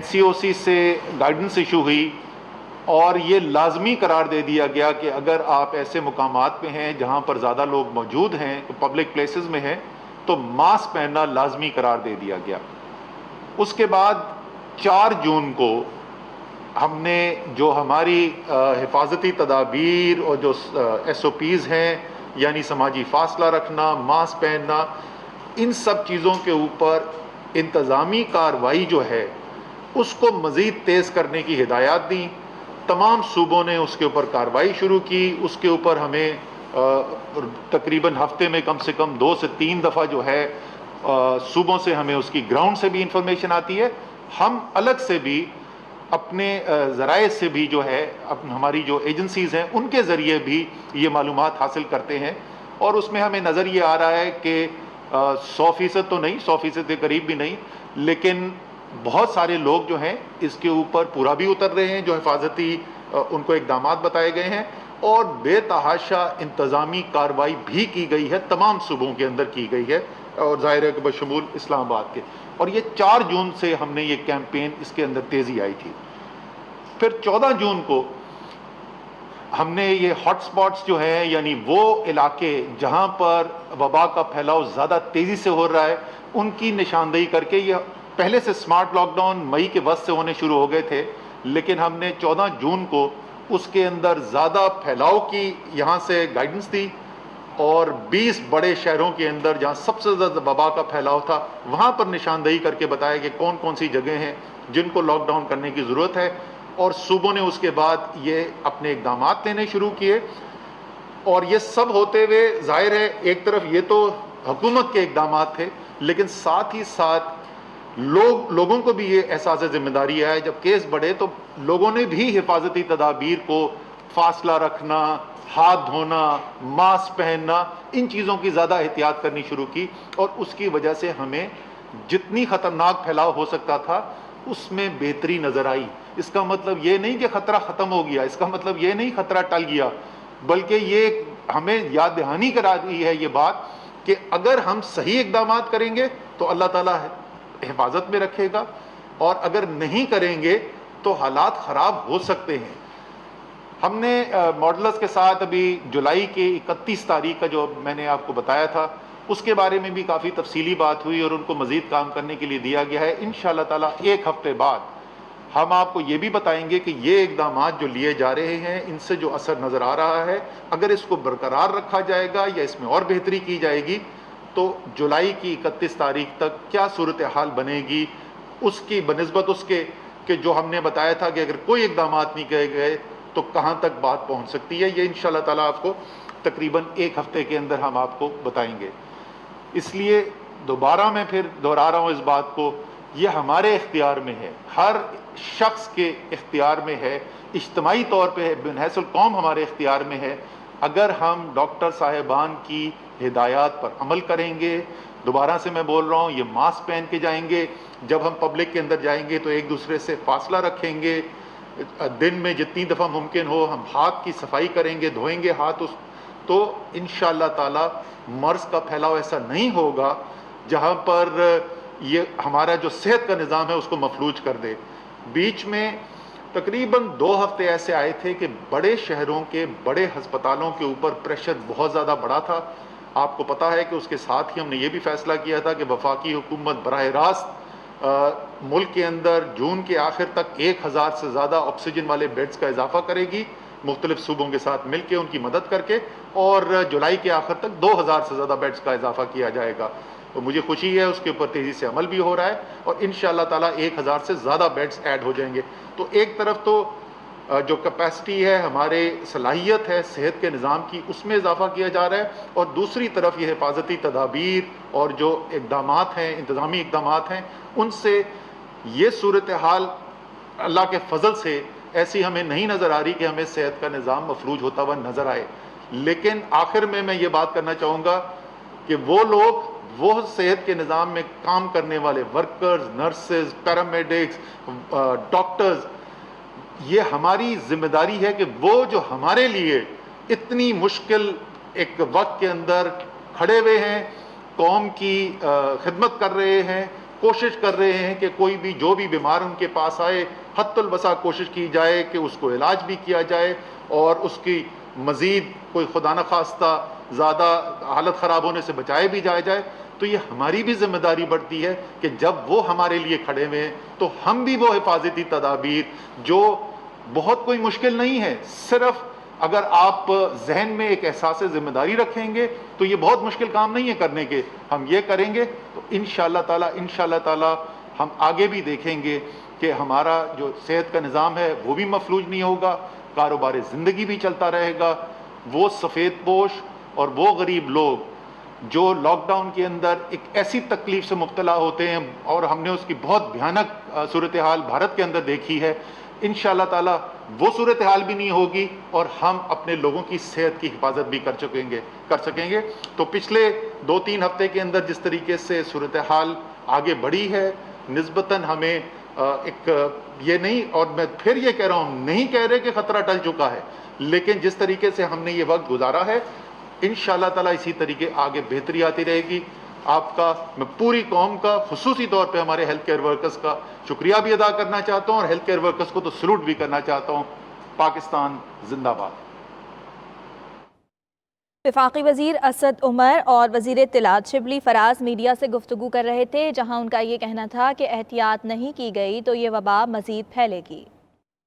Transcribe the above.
NCOC سے guidance issue ہوئی اور یہ لازمی قرار دے دیا گیا کہ اگر آپ ایسے مقامات پہ ہیں جہاں پر زیادہ لوگ موجود ہیں، پبلک پلیسز میں ہیں، تو ماسک پہننا لازمی قرار دے دیا گیا۔ اس کے بعد 4 جون کو ہم نے جو ہماری حفاظتی تدابیر اور جو SOPs ہیں، یعنی سماجی فاصلہ رکھنا، ماسک پہننا، ان سب چیزوں کے اوپر انتظامی کارروائی جو ہے اس کو مزید تیز کرنے کی ہدایات دیں۔ تمام صوبوں نے اس کے اوپر کارروائی شروع کی۔ اس کے اوپر ہمیں تقریباً ہفتے میں کم سے کم 2 سے 3 دفعہ جو ہے صوبوں سے ہمیں اس کی گراؤنڈ سے بھی انفارمیشن آتی ہے۔ ہم الگ سے بھی اپنے ذرائع سے بھی جو ہے ہماری جو ایجنسیز ہیں ان کے ذریعے بھی یہ معلومات حاصل کرتے ہیں، اور اس میں ہمیں نظر یہ آ رہا ہے کہ 100% تو نہیں، 100% کے قریب بھی نہیں، لیکن بہت سارے لوگ جو ہیں اس کے اوپر پورا بھی اتر رہے ہیں جو حفاظتی ان کو اقدامات بتائے گئے ہیں، اور بے تحاشا انتظامی کارروائی بھی کی گئی ہے، تمام صوبوں کے اندر کی گئی ہے، اور ظاہر ہے کہ بشمول اسلام آباد کے۔ اور یہ 4 جون سے ہم نے یہ کیمپین اس کے اندر تیزی آئی تھی۔ پھر 14 جون کو ہم نے یہ ہاٹ سپاٹس جو ہیں، یعنی وہ علاقے جہاں پر وبا کا پھیلاؤ زیادہ تیزی سے ہو رہا ہے، ان کی نشاندہی کر کے، یہ پہلے سے سمارٹ لاک ڈاؤن مئی کے وسط سے ہونے شروع ہو گئے تھے، لیکن ہم نے 14 جون کو اس کے اندر زیادہ پھیلاؤ کی یہاں سے گائیڈنس دی، اور 20 بڑے شہروں کے اندر جہاں سب سے زیادہ وبا کا پھیلاؤ تھا وہاں پر نشاندہی کر کے بتایا کہ کون کون سی جگہیں ہیں جن کو لاک ڈاؤن کرنے کی ضرورت ہے، اور صوبوں نے اس کے بعد یہ اپنے اقدامات لینے شروع کیے۔ اور یہ سب ہوتے ہوئے ظاہر ہے ایک طرف یہ تو حکومت کے اقدامات تھے، لیکن ساتھ ہی ساتھ لوگوں کو بھی یہ احساس ذمہ داری ہے، جب کیس بڑھے تو لوگوں نے بھی حفاظتی تدابیر کو، فاصلہ رکھنا، ہاتھ دھونا، ماسک پہننا، ان چیزوں کی زیادہ احتیاط کرنی شروع کی، اور اس کی وجہ سے ہمیں جتنی خطرناک پھیلاؤ ہو سکتا تھا اس میں بہتری نظر آئی۔ اس کا مطلب یہ نہیں کہ خطرہ ختم ہو گیا، اس کا مطلب یہ نہیں خطرہ ٹل گیا، بلکہ یہ ہمیں یاد دہانی کرا دی ہے یہ بات کہ اگر ہم صحیح اقدامات کریں گے تو اللہ تعالیٰ حفاظت میں رکھے گا، اور اگر نہیں کریں گے تو حالات خراب ہو سکتے ہیں۔ ہم نے ماڈلرز کے ساتھ ابھی جولائی کی 31 تاریخ کا جو میں نے آپ کو بتایا تھا اس کے بارے میں بھی کافی تفصیلی بات ہوئی، اور ان کو مزید کام کرنے کے لیے دیا گیا ہے۔ انشاءاللہ تعالیٰ 1 ہفتے بعد ہم آپ کو یہ بھی بتائیں گے کہ یہ اقدامات جو لیے جا رہے ہیں ان سے جو اثر نظر آ رہا ہے، اگر اس کو برقرار رکھا جائے گا یا اس میں اور بہتری کی جائے گی تو جولائی کی 31 تاریخ تک کیا صورتحال بنے گی، اس کی بنسبت اس کے کہ جو ہم نے بتایا تھا کہ اگر کوئی اقدامات نہیں کیے گئے تو کہاں تک بات پہنچ سکتی ہے، یہ انشاءاللہ تعالیٰ آپ کو تقریباً 1 ہفتے کے اندر ہم آپ کو بتائیں گے۔ اس لیے دوبارہ میں پھر دہرا رہا ہوں اس بات کو، یہ ہمارے اختیار میں ہے، ہر شخص کے اختیار میں ہے، اجتماعی طور پہ بن حیث القوم ہمارے اختیار میں ہے، اگر ہم ڈاکٹر صاحبان کی ہدایات پر عمل کریں گے۔ دوبارہ سے میں بول رہا ہوں، یہ ماسک پہن کے جائیں گے، جب ہم پبلک کے اندر جائیں گے تو ایک دوسرے سے فاصلہ رکھیں گے، دن میں جتنی دفعہ ممکن ہو ہم ہاتھ کی صفائی کریں گے، دھوئیں گے ہاتھ، تو انشاءاللہ تعالی مرض کا پھیلاؤ ایسا نہیں ہوگا جہاں پر یہ ہمارا جو صحت کا نظام ہے اس کو مفلوج کر دے۔ بیچ میں تقریباً 2 ہفتے ایسے آئے تھے کہ بڑے شہروں کے بڑے ہسپتالوں کے اوپر پریشر بہت زیادہ بڑا تھا۔ آپ کو پتہ ہے کہ اس کے ساتھ ہی ہم نے یہ بھی فیصلہ کیا تھا کہ وفاقی حکومت براہ راست ملک کے اندر جون کے آخر تک 1000 سے زیادہ آکسیجن والے بیڈز کا اضافہ کرے گی، مختلف صوبوں کے ساتھ مل کے ان کی مدد کر کے، اور جولائی کے آخر تک 2000 سے زیادہ بیڈز کا اضافہ کیا جائے گا۔ تو مجھے خوشی ہے اس کے اوپر تیزی سے عمل بھی ہو رہا ہے، اور انشاءاللہ تعالیٰ 1000 سے زیادہ بیڈز ایڈ ہو جائیں گے۔ تو ایک طرف تو جو کیپیسٹی ہے، ہمارے صلاحیت ہے صحت کے نظام کی، اس میں اضافہ کیا جا رہا ہے، اور دوسری طرف یہ حفاظتی تدابیر اور جو اقدامات ہیں، انتظامی اقدامات ہیں، ان سے یہ صورتحال اللہ کے فضل سے ایسی ہمیں نہیں نظر آ رہی کہ ہمیں صحت کا نظام مفلوج ہوتا ہوا نظر آئے۔ لیکن آخر میں یہ بات کرنا چاہوں گا کہ وہ لوگ، وہ صحت کے نظام میں کام کرنے والے ورکرز، نرسز، پیرامیڈکس، ڈاکٹرز، یہ ہماری ذمہ داری ہے کہ وہ جو ہمارے لیے اتنی مشکل ایک وقت کے اندر کھڑے ہوئے ہیں، قوم کی خدمت کر رہے ہیں، کوشش کر رہے ہیں کہ کوئی بھی جو بھی بیمار ان کے پاس آئے حتی الوسع کوشش کی جائے کہ اس کو علاج بھی کیا جائے اور اس کی مزید کوئی خدا نخواستہ زیادہ حالت خراب ہونے سے بچائے بھی جائے. تو یہ ہماری بھی ذمہ داری بڑھتی ہے کہ جب وہ ہمارے لیے کھڑے ہوئے ہیں تو ہم بھی وہ حفاظتی تدابیر جو بہت کوئی مشکل نہیں ہے، صرف اگر آپ ذہن میں ایک احساس ذمہ داری رکھیں گے تو یہ بہت مشکل کام نہیں ہے کرنے کے. ہم یہ کریں گے تو انشاءاللہ تعالی ہم آگے بھی دیکھیں گے کہ ہمارا جو صحت کا نظام ہے وہ بھی مفلوج نہیں ہوگا، کاروبار زندگی بھی چلتا رہے گا. وہ سفید پوش اور وہ غریب لوگ جو لاک ڈاؤن کے اندر ایک ایسی تکلیف سے مبتلا ہوتے ہیں اور ہم نے اس کی بہت بھیانک صورتحال بھارت کے اندر دیکھی ہے، انشاءاللہ تعالی وہ صورتحال بھی نہیں ہوگی اور ہم اپنے لوگوں کی صحت کی حفاظت بھی کر سکیں گے. تو پچھلے 2-3 ہفتے کے اندر جس طریقے سے صورتحال آگے بڑھی ہے، نسبتاً ہمیں ایک یہ نہیں، اور میں پھر یہ کہہ رہا ہوں، نہیں کہہ رہے کہ خطرہ ٹل چکا ہے، لیکن جس طریقے سے ہم نے یہ وقت گزارا ہے انشاءاللہ تعالی اسی طریقے آگے بہتری آتی رہے گی. آپ کا، میں پوری قوم کا، خصوصی طور پہ ہمارے ہیلتھ کیئر ورکرز کا شکریہ بھی ادا کرنا چاہتا ہوں اور ہیلتھ کیئر ورکرز کو تو سلوٹ بھی کرنا چاہتا ہوں. پاکستان زندہ باد. وفاقی وزیر اسد عمر اور وزیر اطلاعات شبلی فراز میڈیا سے گفتگو کر رہے تھے، جہاں ان کا یہ کہنا تھا کہ احتیاط نہیں کی گئی تو یہ وبا مزید پھیلے گی.